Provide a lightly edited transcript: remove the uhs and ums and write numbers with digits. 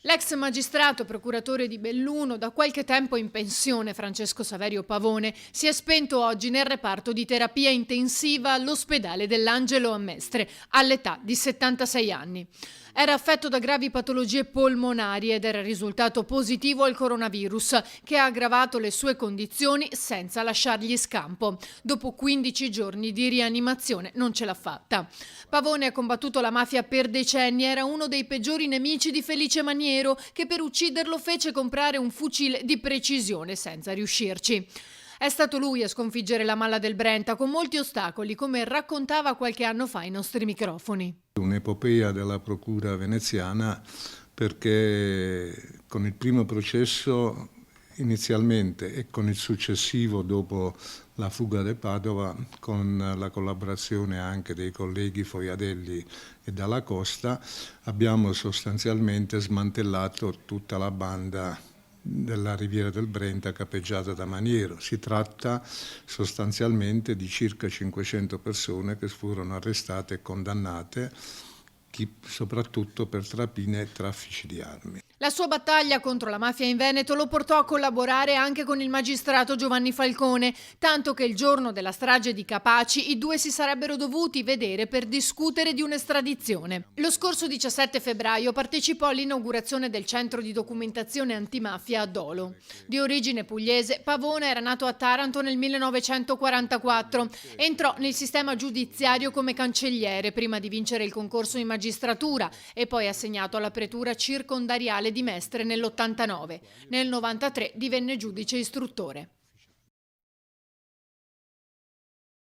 L'ex magistrato procuratore di Belluno, da qualche tempo in pensione, Francesco Saverio Pavone, si è spento oggi nel reparto di terapia intensiva all'ospedale dell'Angelo a Mestre, all'età di 76 anni. Era affetto da gravi patologie polmonari ed era risultato positivo al coronavirus, che ha aggravato le sue condizioni senza lasciargli scampo. Dopo 15 giorni di rianimazione non ce l'ha fatta. Pavone ha combattuto la mafia per decenni, era uno dei peggiori nemici di Felice Maniero, che per ucciderlo fece comprare un fucile di precisione senza riuscirci. È stato lui a sconfiggere la Malla del Brenta con molti ostacoli, come raccontava qualche anno fa ai nostri microfoni. Un'epopea della procura veneziana, perché con il primo processo inizialmente e con il successivo dopo la fuga di Padova, con la collaborazione anche dei colleghi Foiadelli e Dalla Costa, abbiamo sostanzialmente smantellato tutta la banda della Riviera del Brenta capeggiata da Maniero. Si tratta sostanzialmente di circa 500 persone che furono arrestate e condannate, soprattutto per rapine e traffici di armi. La sua battaglia contro la mafia in Veneto lo portò a collaborare anche con il magistrato Giovanni Falcone, tanto che il giorno della strage di Capaci i due si sarebbero dovuti vedere per discutere di un'estradizione. Lo scorso 17 febbraio partecipò all'inaugurazione del centro di documentazione antimafia a Dolo. Di origine pugliese, Pavone era nato a Taranto nel 1944. Entrò nel sistema giudiziario come cancelliere prima di vincere il concorso in magistratura e poi assegnato alla pretura circondariale di Mestre nell'89. Nel 93 divenne giudice istruttore.